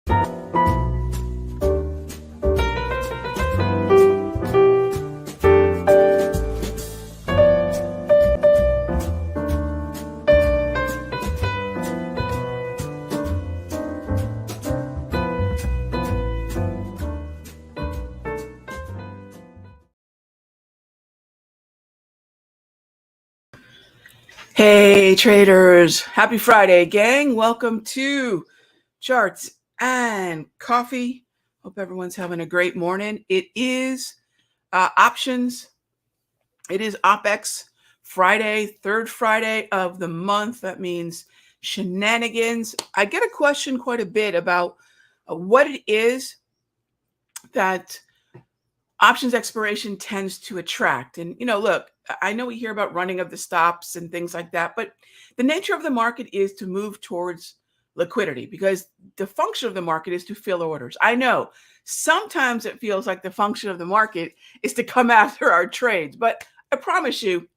Hey traders, happy Friday, gang. Welcome to Charts and Coffee. Hope everyone's having a great morning. It is options. It is OPEX Friday, third Friday of the month. That means shenanigans. I get a question quite a bit about what it is that options expiration tends to attract. And, look, I know we hear about running of the stops and things like that, but the nature of the market is to move towards liquidity because the function of the market is to fill orders. I know sometimes it feels like the function of the market is to come after our trades, but I promise you,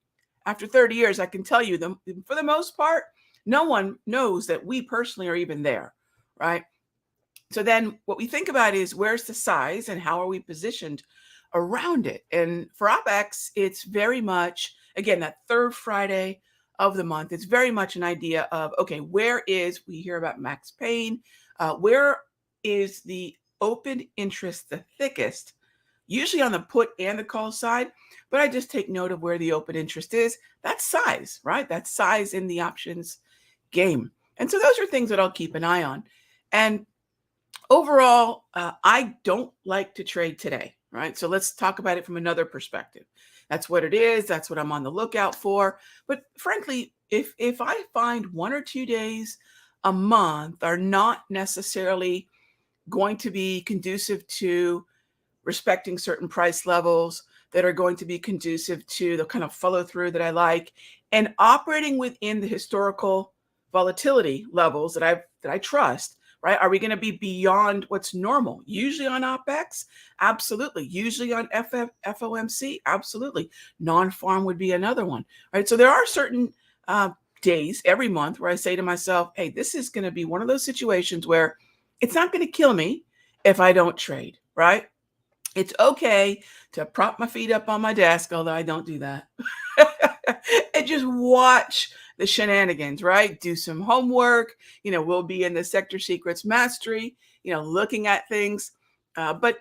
after 30 years, I can tell you them for the most part, no one knows that we personally are even there, right? So then what we think about is where's the size and how are we positioned around it? And for OPEX, it's very much, again, that third Friday of the month. It's very much an idea of, okay, we hear about Max Payne, where is the open interest the thickest? Usually on the put and the call side, but I just take note of where the open interest is. That's size, right? That's size in the options game. And so those are things that I'll keep an eye on. And overall, I don't like to trade today, right? So let's talk about it from another perspective. That's what it is. That's what I'm on the lookout for. But frankly, if I find 1 or 2 days a month are not necessarily going to be conducive to respecting certain price levels, that are going to be conducive to the kind of follow through that I like, and operating within the historical volatility levels that I trust, right? Are we going to be beyond what's normal? Usually on OPEX, absolutely. Usually on FOMC, absolutely. Non-farm would be another one, right? So there are certain days every month where I say to myself, hey, this is going to be one of those situations where it's not going to kill me if I don't trade, right? It's okay to prop my feet up on my desk, although I don't do that, and just watch the shenanigans, right? Do some homework. We'll be in the Sector Secrets Mastery, looking at things. But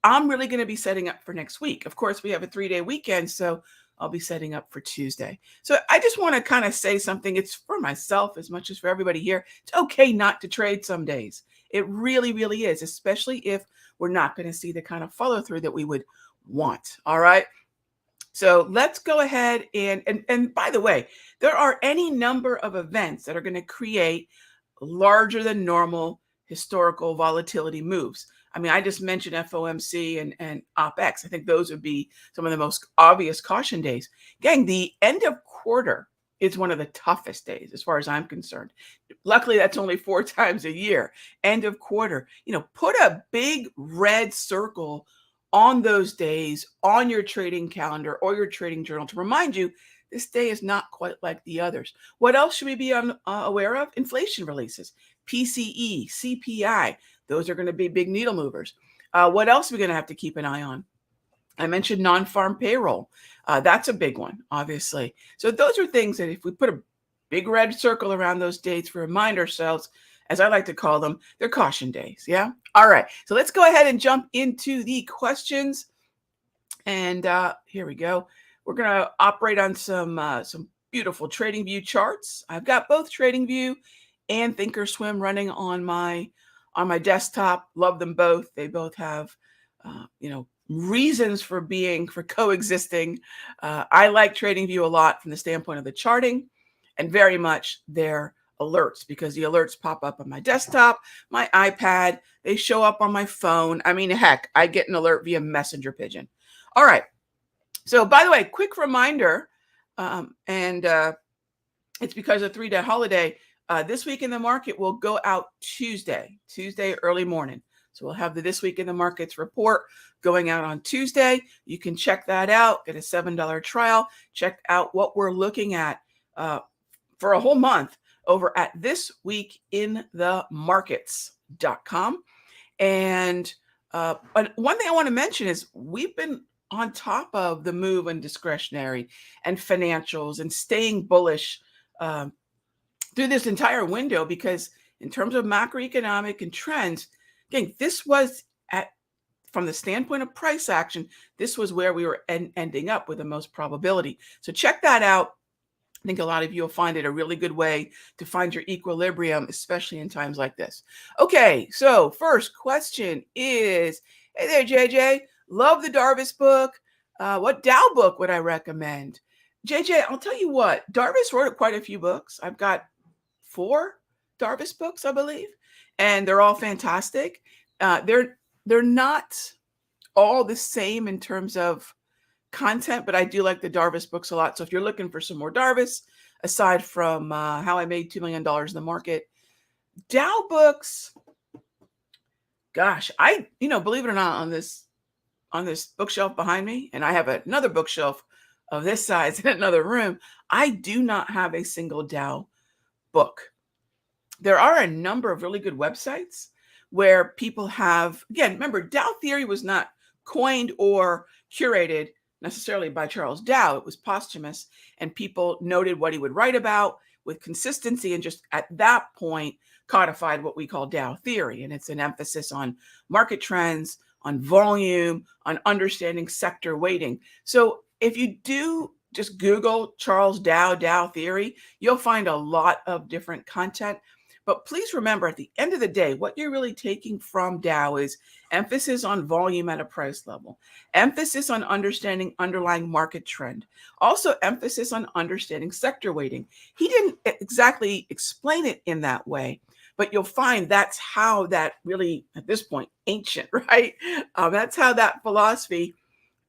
I'm really going to be setting up for next week. Of course, we have a 3-day weekend, so I'll be setting up for Tuesday. So I just want to kind of say something. It's for myself as much as for everybody here. It's okay not to trade some days. It really, really is, especially if we're not going to see the kind of follow through that we would want. All right. So let's go ahead and by the way, there are any number of events that are going to create larger than normal historical volatility moves. I mean, I just mentioned FOMC and OPEX. I think those would be some of the most obvious caution days. Gang, the end of quarter is one of the toughest days as far as I'm concerned. Luckily, that's only 4 times a year. End of quarter, put a big red circle on those days on your trading calendar or your trading journal to remind you this day is not quite like the others. What else should we be aware of? Inflation releases, PCE, CPI. Those are going to be big needle movers. What else are we going to have to keep an eye on? I mentioned non-farm payroll. That's a big one, obviously. So those are things that if we put a big red circle around those dates to remind ourselves, as I like to call them, they're caution days. Yeah. All right. So let's go ahead and jump into the questions. And here we go. We're going to operate on some beautiful TradingView charts. I've got both TradingView and Thinkorswim running on my desktop. Love them both. They both have, reasons for coexisting. I like TradingView a lot from the standpoint of the charting and very much their alerts, because the alerts pop up on my desktop, my iPad, they show up on my phone. I mean, heck, I get an alert via messenger pigeon. All right. So by the way, quick reminder, it's because of 3-day holiday. This Week in the Market will go out Tuesday early morning. So we'll have the This Week in the Markets report going out on Tuesday. You can check that out, get a $7 trial, check out what we're looking at for a whole month over at thisweekinthemarkets.com. And one thing I want to mention is we've been on top of the move in discretionary and financials and staying bullish through this entire window, because in terms of macroeconomic and trends, again, this was from the standpoint of price action, this was where we were ending up with the most probability. So check that out. I think a lot of you will find it a really good way to find your equilibrium, especially in times like this. Okay, so first question is, hey there, JJ. Love the Darvis book. What Dow book would I recommend? JJ, I'll tell you what, Darvis wrote quite a few books. I've got 4 Darvis books, I believe, and they're all fantastic. They're not all the same in terms of content, but I do like the Darvis books a lot. So if you're looking for some more Darvis, aside from How I Made $2 Million in the Market, Dow books, gosh, believe it or not, on this bookshelf behind me, and I have another bookshelf of this size in another room, I do not have a single Dow book. There are a number of really good websites where people have, again, remember, Dow theory was not coined or curated necessarily by Charles Dow. It was posthumous, and people noted what he would write about with consistency, and just at that point codified what we call Dow theory. And it's an emphasis on market trends, on volume, on understanding sector weighting. So if you do just Google Charles Dow theory, you'll find a lot of different content. But please remember, at the end of the day, what you're really taking from Dow is emphasis on volume at a price level, emphasis on understanding underlying market trend, also emphasis on understanding sector weighting. He didn't exactly explain it in that way, but you'll find that's how that really, at this point, ancient, right? That's how that philosophy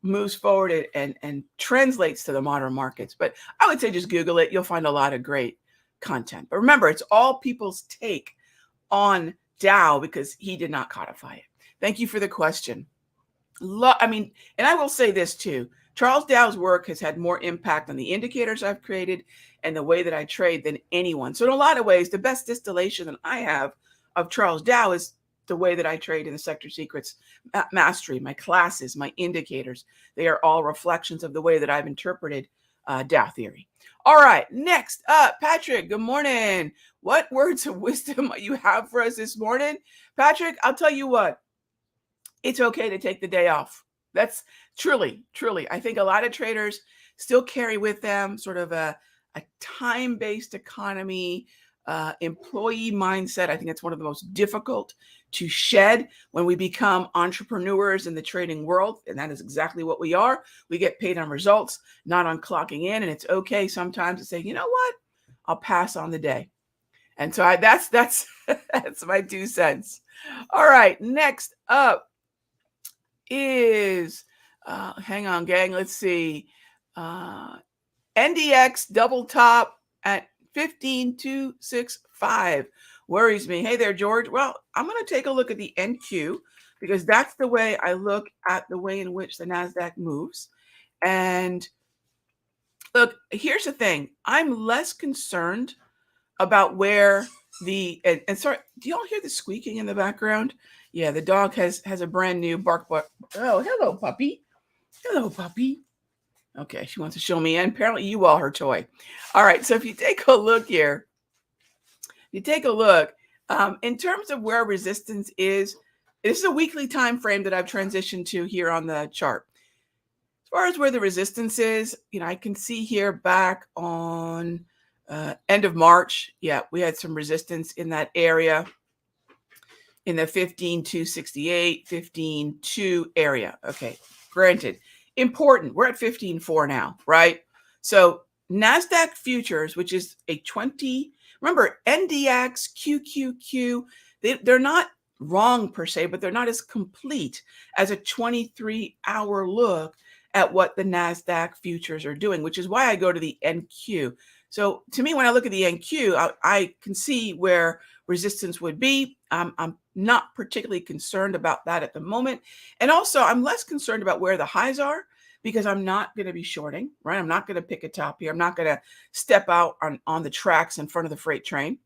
moves forward and translates to the modern markets. But I would say just Google it. You'll find a lot of great content. But remember, it's all people's take on Dow because he did not codify it. Thank you for the question. And I will say this too. Charles Dow's work has had more impact on the indicators I've created and the way that I trade than anyone. So in a lot of ways, the best distillation that I have of Charles Dow is the way that I trade in the Sector Secrets Mastery, my classes, my indicators. They are all reflections of the way that I've interpreted Dow theory. All right, next up, Patrick, good morning. What words of wisdom you have for us this morning? Patrick, I'll tell you what, it's okay to take the day off. That's truly, I think a lot of traders still carry with them sort of a time-based economy, employee mindset. I think it's one of the most difficult to shed when we become entrepreneurs in the trading world. And that is exactly what we are. We get paid on results, not on clocking in. And it's okay sometimes to say, you know what, I'll pass on the day. And so that's that's my 2 cents. All right, next up is, hang on, gang. Let's see. NDX double top at 15,265. Worries me. Hey there, George. Well, I'm going to take a look at the NQ because that's the way I look at the way in which the NASDAQ moves. And look, here's the thing. I'm less concerned about where and sorry, do y'all hear the squeaking in the background? Yeah, the dog has a brand new bark. Oh, hello, puppy. Hello, puppy. Okay, she wants to show me, and apparently you all her toy. All right, so if you take a look here, in terms of where resistance is, this is a weekly time frame that I've transitioned to here on the chart. As far as where the resistance is, I can see here back on end of March, yeah, we had some resistance in that area in the 15,268, 15,2 area. Okay, granted. Important, we're at 15.4 now, right? So NASDAQ futures, which is a 20, remember NDX, QQQ, they're not wrong per se, but they're not as complete as a 23-hour look at what the NASDAQ futures are doing, which is why I go to the NQ. So to me, when I look at the NQ, I can see where resistance would be. I'm not particularly concerned about that at the moment. And also, I'm less concerned about where the highs are. because I'm not going to be shorting, right? I'm not going to pick a top here. I'm not going to step out on the tracks in front of the freight train.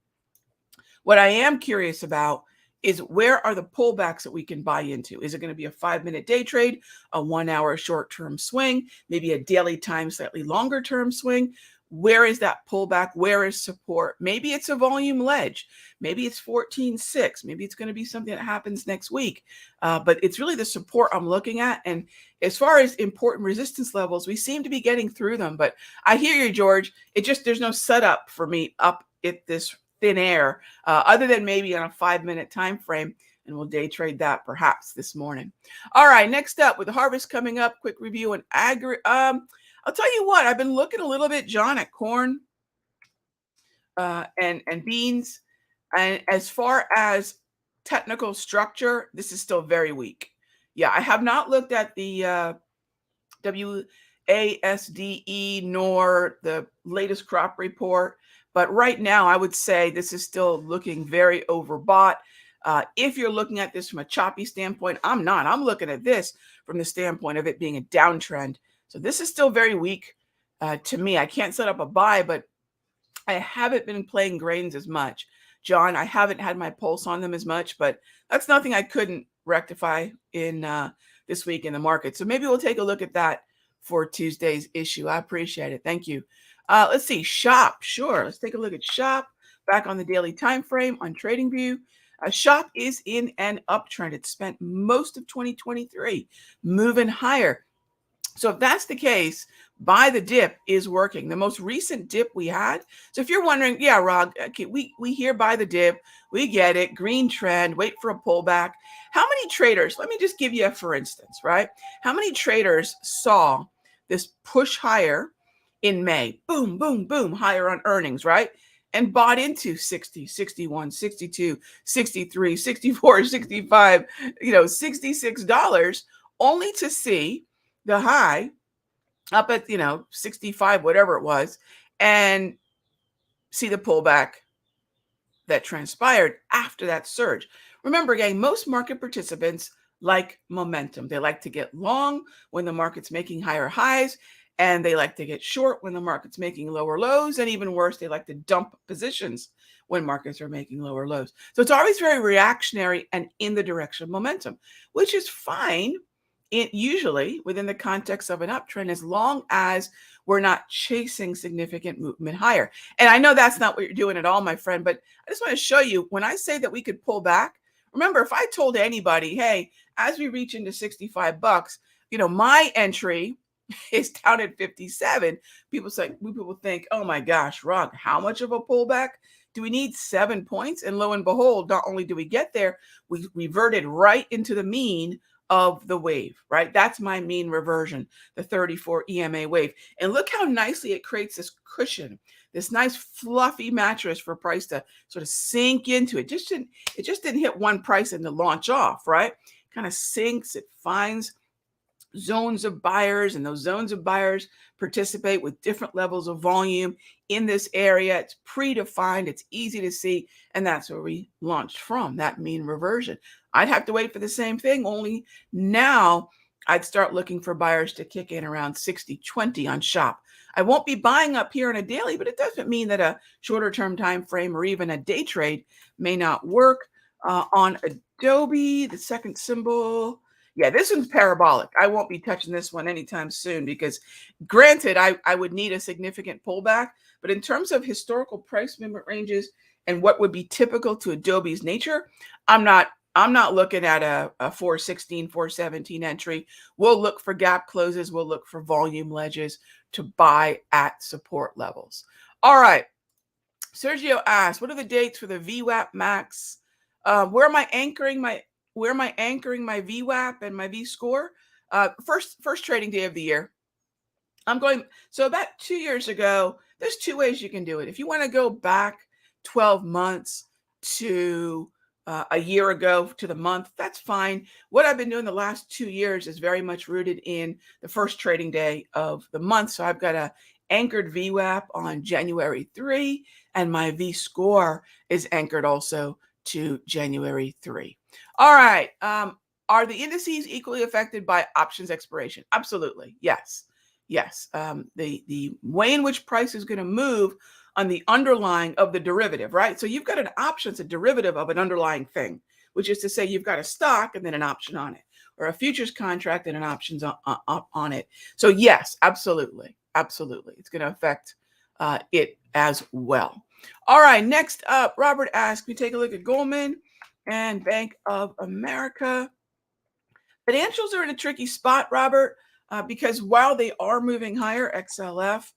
What I am curious about is where are the pullbacks that we can buy into? Is it going to be a 5-minute day trade, a 1-hour short-term swing, maybe a daily time, slightly longer term swing? Where is that pullback? Where is support? Maybe it's a volume ledge. Maybe it's 14.6. Maybe it's going to be something that happens next week. But it's really the support I'm looking at. And as far as important resistance levels, we seem to be getting through them. But I hear you, George. There's no setup for me up at this thin air, other than maybe on a 5-minute time frame, and we'll day trade that perhaps this morning. All right, next up, with the harvest coming up, quick review on agri. I'll tell you what, I've been looking a little bit, John, at corn and beans, and as far as technical structure, this is still very weak. Yeah, I have not looked at the WASDE nor the latest crop report. But right now, I would say this is still looking very overbought. If you're looking at this from a choppy standpoint, I'm not. I'm looking at this from the standpoint of it being a downtrend. So this is still very weak to me. I can't set up a buy, but I haven't been playing grains as much. John, I haven't had my pulse on them as much, but that's nothing I couldn't rectify in this week in the market. So maybe we'll take a look at that for Tuesday's issue. I appreciate it. Thank you. Let's see, SHOP. Sure. Let's take a look at SHOP back on the daily time frame on TradingView. SHOP is in an uptrend. It spent most of 2023 moving higher. So if that's the case, buy the dip is working. The most recent dip we had. So if you're wondering, yeah, Rog, okay, we hear buy the dip. We get it. Green trend. Wait for a pullback. How many traders? Let me just give you a for instance, right? How many traders saw this push higher in May? Boom, boom, boom, higher on earnings, right? And bought into 60, 61, 62, 63, 64, 65, $66, only to see the high up at, 65, whatever it was, and see the pullback that transpired after that surge. Remember, gang, most market participants like momentum. They like to get long when the market's making higher highs, and they like to get short when the market's making lower lows. And even worse, they like to dump positions when markets are making lower lows. So it's always very reactionary and in the direction of momentum, which is fine. Usually within the context of an uptrend, as long as we're not chasing significant movement higher. And I know that's not what you're doing at all, my friend, but I just want to show you when I say that we could pull back. Remember, if I told anybody, hey, as we reach into $65, my entry is down at 57, people think, oh my gosh, Rog, how much of a pullback? Do we need 7 points? And lo and behold, not only do we get there, we reverted right into the mean of the wave, right? That's my mean reversion, the 34 EMA wave. And look how nicely it creates this cushion, this nice fluffy mattress for price to sort of sink into. It just didn't hit one price and to launch off, right? Kind of sinks, it finds zones of buyers, and those zones of buyers participate with different levels of volume in this area. It's predefined, it's easy to see, and that's where we launched from, that mean reversion. I'd have to wait for the same thing, only now I'd start looking for buyers to kick in around 60-20 on SHOP. I won't be buying up here on a daily, but it doesn't mean that a shorter term time frame or even a day trade may not work. On Adobe, the second symbol, yeah, this one's parabolic. I won't be touching this one anytime soon because granted, I would need a significant pullback, but in terms of historical price movement ranges and what would be typical to Adobe's nature, I'm not looking at a 416, 417 entry. We'll look for gap closes. We'll look for volume ledges to buy at support levels. All right. Sergio asked, what are the dates for the VWAP max? Where am I anchoring my VWAP and my V score? First trading day of the year. So about 2 years ago, there's two ways you can do it. If you want to go back 12 months to a year ago to the month, that's fine. What I've been doing the last 2 years is very much rooted in the first trading day of the month. So I've got a anchored VWAP on January 3, and my V score is anchored also to January 3. All right. Are the indices equally affected by options expiration? Absolutely. Yes. Yes. The way in which price is going to move on the underlying of the derivative, right? So you've got an option, it's a derivative of an underlying thing, which is to say you've got a stock and then an option on it, or a futures contract and an options on it. So yes, absolutely. Absolutely. It's going to affect it as well. All right. Next up, Robert asks, we take a look at Goldman and Bank of America. Financials are in a tricky spot, Robert, because while they are moving higher, XLF,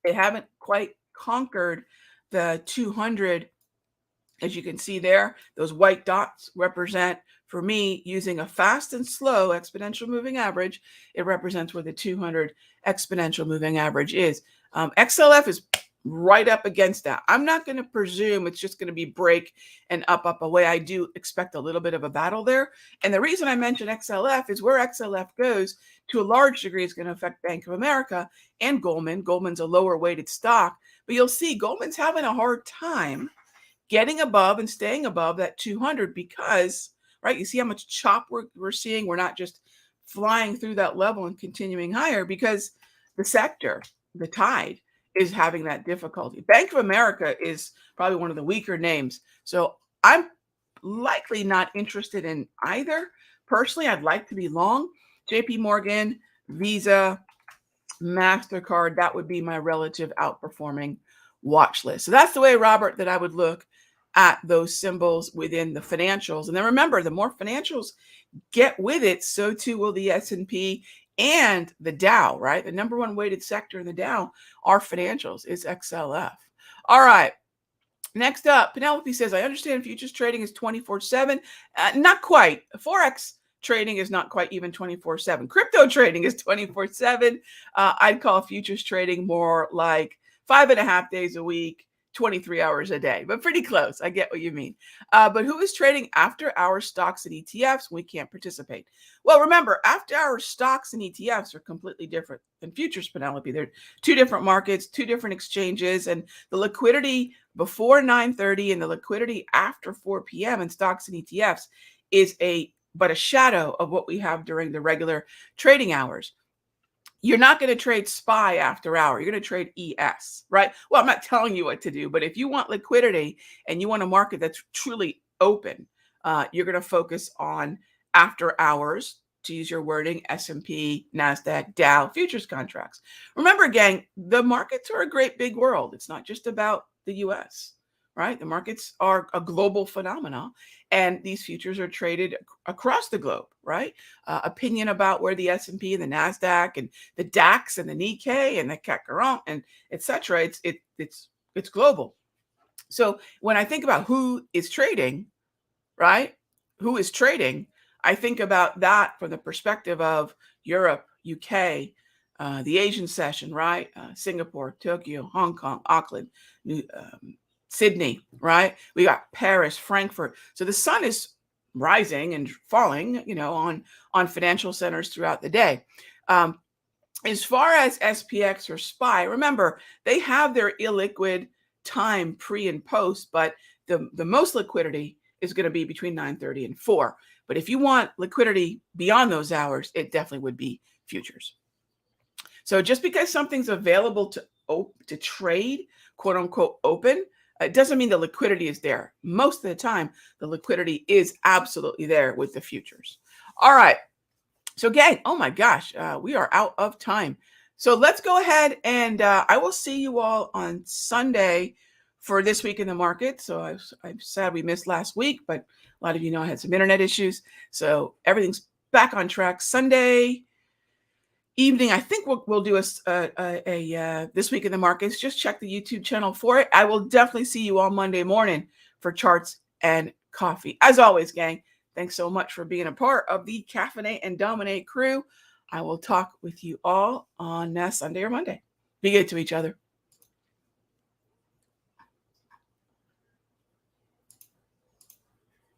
they haven't quite conquered the 200. As you can see there, those white dots represent, for me, using a fast and slow exponential moving average, it represents where the 200 exponential moving average is. XLF is right up against that. I'm not going to presume it's just going to be break and up away. I do expect a little bit of a battle there. And the reason I mention XLF is where XLF goes to a large degree is going to affect Bank of America and Goldman. Goldman's a lower weighted stock, but you'll see Goldman's having a hard time getting above and staying above that 200 because, right, you see how much chop we're seeing? We're not just flying through that level and continuing higher because the sector, the tide, is having that difficulty. Bank of America is probably one of the weaker names. So I'm likely not interested in either. Personally, I'd like to be long. JP Morgan, Visa, MasterCard, that would be my relative outperforming watch list. So that's the way, Robert, that I would look at those symbols within the financials. And then remember, the more financials get with it, so too will the S&P and the Dow, right? The number one weighted sector in the Dow are financials, is XLF. All right. Next up, Penelope says, I understand futures trading is 24/7. Not quite. Forex trading is not quite even 24/7. Crypto trading is 24/7. I'd call futures trading more like 5.5 days a week, 23 hours a day, but pretty close. I get what you mean. But who is trading after hour stocks and ETFs? We can't participate. Well, remember, after hour stocks and ETFs are completely different than futures, Penelope. They're two different markets, two different exchanges, and the liquidity before 9:30 and the liquidity after 4 p.m. in stocks and ETFs is but a shadow of what we have during the regular trading hours. You're not going to trade SPY after hour. You're going to trade ES, right? Well, I'm not telling you what to do, but if you want liquidity and you want a market that's truly open, you're going to focus on after hours, to use your wording, S&P, NASDAQ, Dow, futures contracts. Remember, gang, the markets are a great big world. It's not just about the US, right? The markets are a global phenomenon, and these futures are traded across the globe, right? Opinion about where the S&P and the NASDAQ and the DAX and the Nikkei and the CAC 40 and et cetera, it's global. So when I think about who is trading, right? Who is trading? I think about that from the perspective of Europe, UK, the Asian session, right? Singapore, Tokyo, Hong Kong, Auckland, Sydney, right? We got Paris, Frankfurt. So the sun is rising and falling, on financial centers throughout the day. As far as SPX or SPY, remember, they have their illiquid time pre and post, but the most liquidity is going to be between 9:30 and 4. But if you want liquidity beyond those hours, it definitely would be futures. So just because something's available to trade, quote unquote, open, it doesn't mean the liquidity is there. Most of the time, the liquidity is absolutely there with the futures. All right. So gang, oh my gosh, we are out of time. So let's go ahead and I will see you all on Sunday for This Week in the Market. So I'm sad we missed last week, but a lot of you know I had some internet issues. So everything's back on track. Sunday evening, I think we'll do a This Week in the Markets. Just check the YouTube channel for it. I will definitely see you all Monday morning for charts and coffee. As always, gang, thanks so much for being a part of the Caffeinate and Dominate crew. I will talk with you all on Sunday or Monday. Be good to each other.